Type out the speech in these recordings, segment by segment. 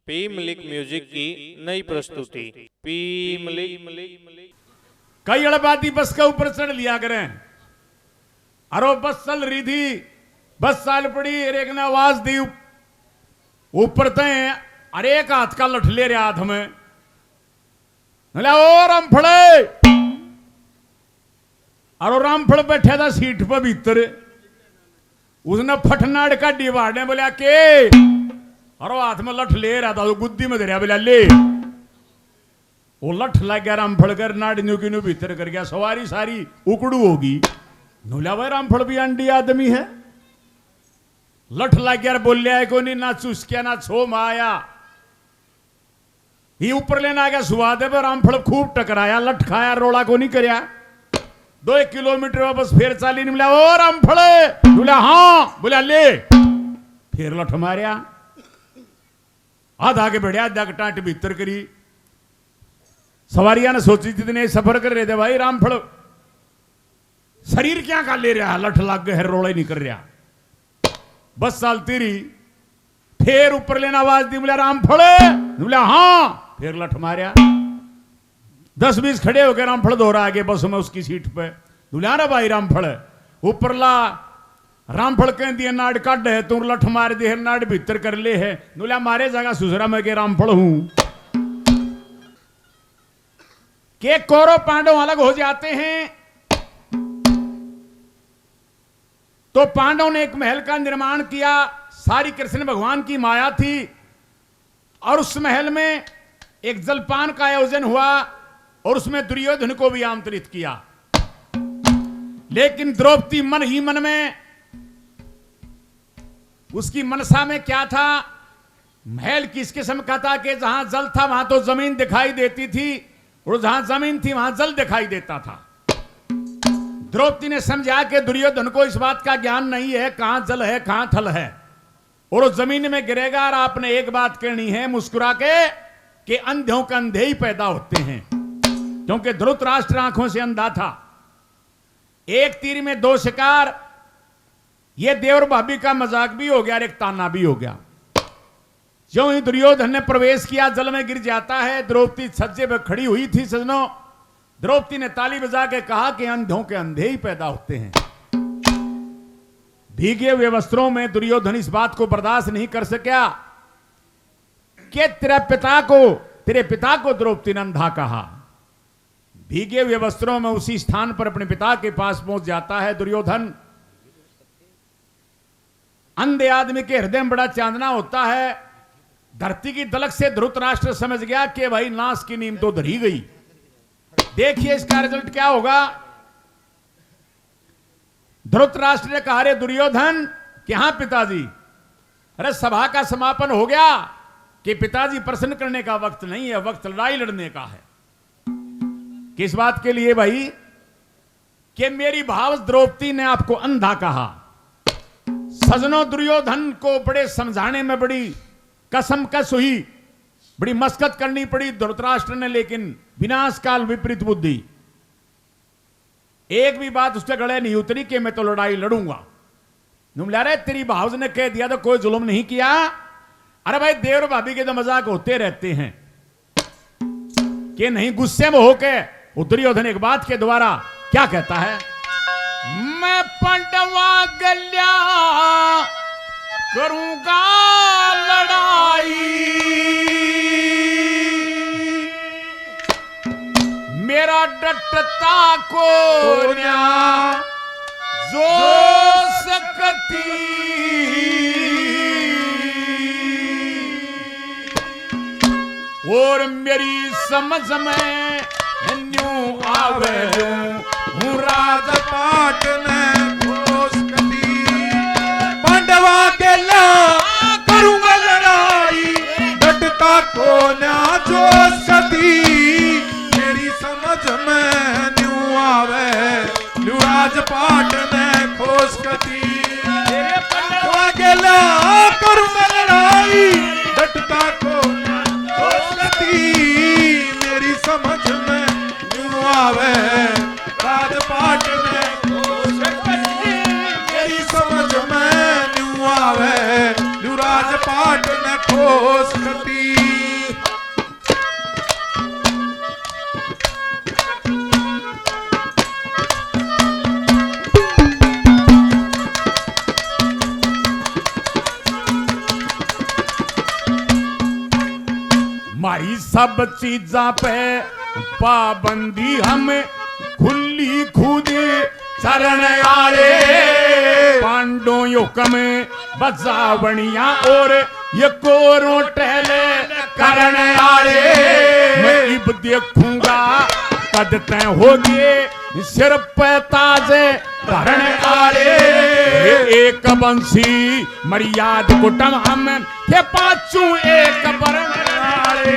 P Malik music की नई प्रस्तुति पी मलिक। कई अड़बाती बस के ऊपर चढ़ लिया करें। अरो बस चल रही थी, बस चाल पड़ी, एक ने आवाज दी ऊपर तय, अरे एक हाथ का लठ ले रहा हाथ में, ओ रामफड़े। अरो रामफड़ बैठा था सीट पर भीतर, उसने फटनाड़ का डिवाड़ने बोला के, अरो हाथ में लठ ले रहा था, तो गुद्दी में दे रहा, बोला ले। वो लठ लग गया रामफड़ कर, नाड़ न्यू की न्यू भीतर कर गया, सवारी सारी उकड़ू होगी। नूला भाई रामफड़ भी अंडी आदमी है, लठ लग गया, बोल लिया को नहीं, ना चुस्किया ना छो माया। ये ऊपर लेना आ गया सुवादे पर, रामफड़ खूब टकराया, लठ खाया, रोड़ा को नहीं करया। 2 किलोमीटर वापस फिर चाली नहीं मिला, ओ रामफड़े। बोला हाँ, बोला ले, फिर लठ मारिया। आधा आगे बढ़िया, आधा टाट भीतर करी। सवारियां ने सोची जितने सफर कर रहे थे, भाई रामफड़ शरीर क्या का ले रहा, लठ लग गए, रोड़ा ही नहीं कर रहा। बस चलती रही, फिर ऊपर लेना आवाज दी, बोला रामफड़े। बोला हाँ, फिर लठ मारिया। 10-20 खड़े हो गए, रामफड़ दौड़ा आगे बस में उसकी सीट पे। बोला रे भाई रामफड़ ऊपर ला, रामफड़ कह दिया नाड़ काट है, तू लठ मार दे, नाड़ भीतर कर ले है। बोला मारे जगह सुसरा में के रामफड़ हूं के कौरव पांडव अलग हो जाते हैं। तो पांडव ने एक महल का निर्माण किया, सारी कृष्ण भगवान की माया थी, और उस महल में एक जलपान का आयोजन हुआ, और उसमें दुर्योधन को भी आमंत्रित किया। लेकिन द्रौपदी मन ही मन में, उसकी मनसा में क्या था, महल किस किस्म का था कि जहां जल था वहां तो जमीन दिखाई देती थी, और जहां जमीन थी वहां जल दिखाई देता था। द्रौपदी ने समझा कि दुर्योधन को इस बात का ज्ञान नहीं है कहां जल है कहां थल है, और वो जमीन में गिरेगा। और आपने एक बात कहनी है मुस्कुरा के कि अंधों के अंधे ही पैदा होते हैं, क्योंकि धृतराष्ट्र आंखों से अंधा था। एक तीर में 2 शिकार, यह देवर भाभी का मजाक भी हो गया और एक ताना भी हो गया। जो ही दुर्योधन ने प्रवेश किया, जल में गिर जाता है। द्रौपदी छज्जे पर खड़ी हुई थी। सजनों, द्रौपदी ने ताली बजा के कहा कि अंधों के अंधे ही पैदा होते हैं। भीगे हुए वस्त्रों में दुर्योधन इस बात को बर्दाश्त नहीं कर सका कि तेरे पिता को द्रौपदी ने अंधा कहा। भीगे हुए वस्त्रों में उसी स्थान पर अपने पिता के पास पहुंच जाता है दुर्योधन। अंधे आदमी के हृदय में बड़ा चांदना होता है। धरती की दलक से धृतराष्ट्र समझ गया कि भाई नाश की नींद तो धरी गई। देखिए इसका रिजल्ट क्या होगा। धृतराष्ट्र ने कहा, अरे दुर्योधन कि हाँ पिताजी। अरे सभा का समापन हो गया कि पिताजी प्रश्न करने का वक्त नहीं है, वक्त लड़ाई लड़ने का है। किस बात के लिए भाई? कि मेरी भाव द्रौपदी ने आपको अंधा कहा। सजनों, दुर्योधन को बड़े समझाने में बड़ी कसमकस हुई, बड़ी मशक्कत करनी पड़ी धृतराष्ट्र ने, लेकिन विनाश काल विपरीत बुद्धि। एक भी बात उसके गले नहीं उतरी कि मैं तो लड़ाई लड़ूंगा। रे तेरी भावज ने कह दिया तो कोई जुल्म नहीं किया। अरे भाई देवर भाभी के तो मजाक होते रहते हैं कि नहीं। गुस्से में होके दुर्योधन एक बात के द्वारा क्या कहता है, मैं पांडवा गल्या करूंगा लड़ाई, मेरा डटता को जो सकती, और मेरी समझ में न्यू आवे हूँ राजपाट ने घोषकती, पांडवा के ला करूंगा लड़ाई, डटता को ना जो सती, मेरी समझ में न्यू आवे न्यू राजपाट ने घोषकती, पांडवा के ला करूंगा लड़ाई, डटता को ना जो सती, मेरी समझ में न्यू आवे राजपाट में घोषकती, मेरी समझ में न्यू आवे न्यू राजपाट में घोषकती। मारी सब चीजा पे पाबंदी हम खुली खुदे चरण आले पांडो युकम बजावणिया और ये कोरों टहले करण आले मैं इब देखूंगा कद तय होगे सिर पे ताजे धरण आले एक बंसी मर्याद कुटम हम के पाचू एक बरण आले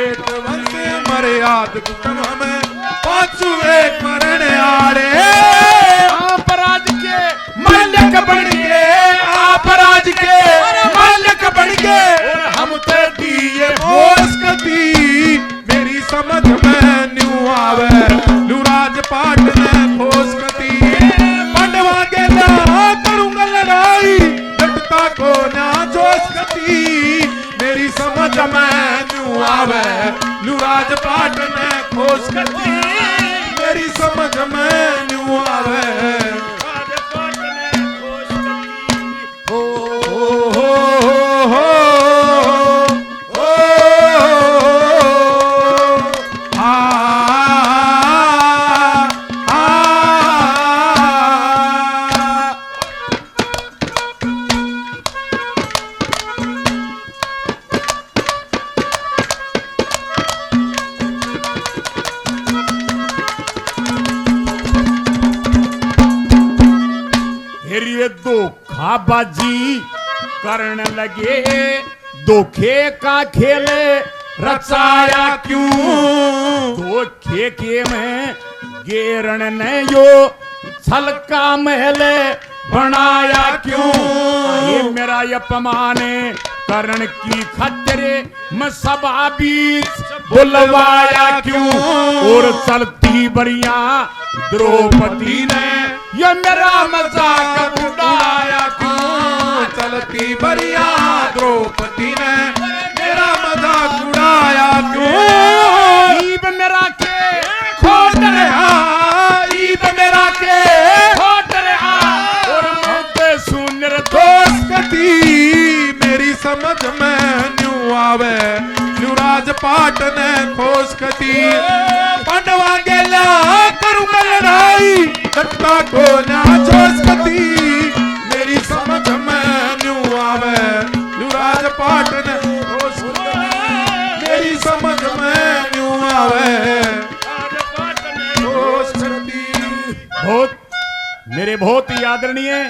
एक वंश मर्याद कुटुंब में पांचू एक मरण आले आप राज के मालिक बन गए आप राज के मालिक बन गए और हम तो दिए होश कती मेरी समझ में न्यू आवे लुराज पाट में होश कती पांडवा के ना करूंगा लड़ाई डटता को ना जोश कती मेरी समझ में न्यू आवे लुराज पाट में होश कती मेरी समझ में न्यू आवे बाजी करण लगे धोखे का खेले रचाया क्यों धोखे के में गेरण ने यो छल का महले बनाया क्यों ये मेरा अपमान करण की खतरे मैं सभा बीच बुलवाया क्यों और चलती बरिया द्रौपदी ने ये मेरा मजाक उड़ाया क्यों चलती बरिया द्रौपदी ने मेरा मजाक उड़ाया क्यों ईब मेरा के खोट रहा ईद मेरा के खोट रहा और मुझे सुन दोस्त कती मेरी समझ में न्यू आवे युवराज पाट ने खोज कती पांडवा गेला करूंगा लड़ाई डटता को ना जोश कती मेरी समझ में न्यू आवे युवराज पाट ने खोज कती मेरी समझ में न्यू आवे खोज कती बहुत मेरे बहुत ही आदरणीय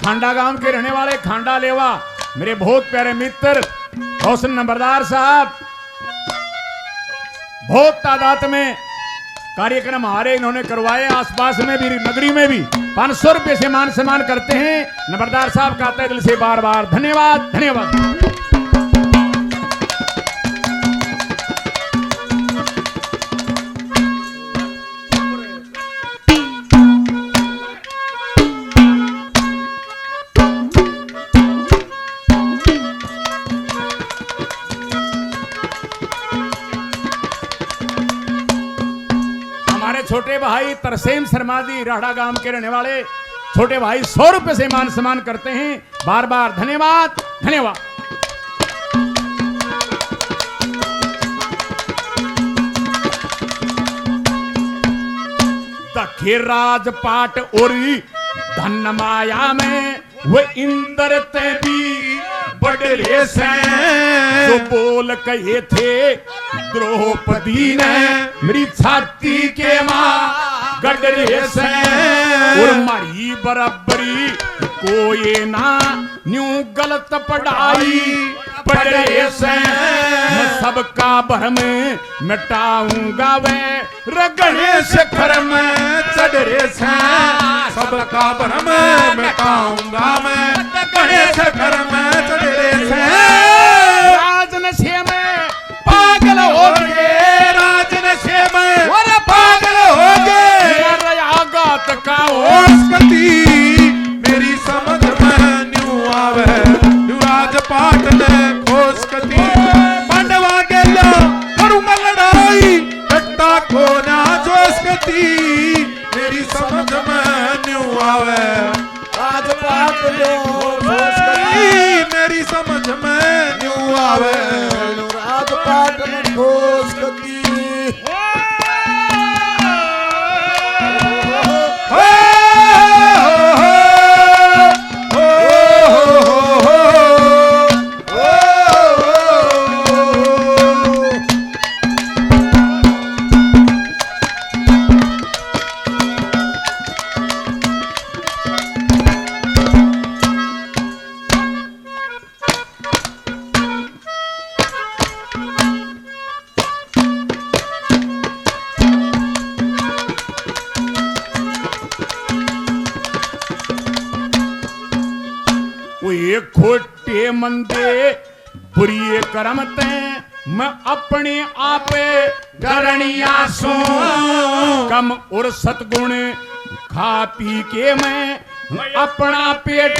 खांडा गांव के रहने वाले खांडा लेवा मेरे बहुत प्यारे मित्र रोशन नंबरदार साहब बहुत तादाद में कार्यक्रम हमारे इन्होंने करवाए आसपास में भी नगरी में भी 500 रुपए से मान सम्मान करते हैं नंबरदार साहब का तहे दिल से बार बार धन्यवाद धन्यवाद। छोटे भाई तरसेम शर्मा जी राढ़ा गांव के रहने वाले छोटे भाई 100 रुपए से मान सम्मान करते हैं बार बार धन्यवाद धन्यवाद। दखे राजपाट और धन माया में वो इंद्र ते भी बड़े से जो बोल कहे थे द्रौपदी ने मेरी छाती के मां गडरे से और मारी बराबरी कोई ना न्यू गलत पढ़ाई पढ़े से मैं सबका भरम मिटाऊंगा वे रगड़े से घर में चढ़े से सबका भरम मिटाऊंगा मैं रगड़े से घर में चढ़े से राजनशे में पागल हो गए राजनशे में और पागल हो गए आगात का ओस्कती मेरी समझ में न्यू आवे युवराज पाट ने खोस्कती पांडवा गेला करूंगा लड़ाई डटता को ना जोस्कती मेरी समझ में न्यू आवे राजपाट ने खोस्कती मेरी समझ में मंदे बुरी कर्म ते मैं अपने आपे डरनिया सू कम और सतगुण खा पी के मैं अपना पेट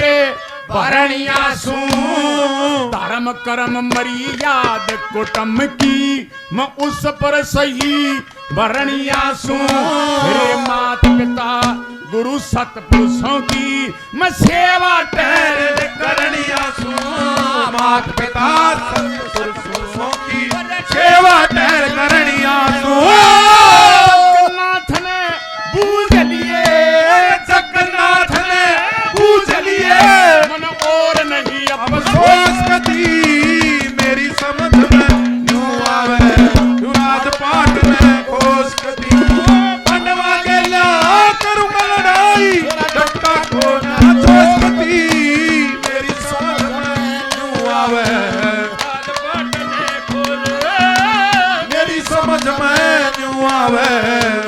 भरनिया सू धर्म कर्म मर्याद कुटुंब की मैं उस पर सही भरनिया सू मेरे माता पिता गुरु सतपुरुषों की मैं सेवा टहल करनिया सू मात पिता सतपुरुषों की सेवा टहल करनिया सू जगन्नाथ ने बूझ लिए जगन्नाथ ने पूछ लिए मन और नहीं अफसोस कती मेरी समझ में यूं आवे यूं राजपाट में खोस कती पंडवा गेला करूंगा लड़ाई डंका को ना छोस कती मेरी समझ में यूं आवे राजपाट में खोस मेरी समझ में यूं आवे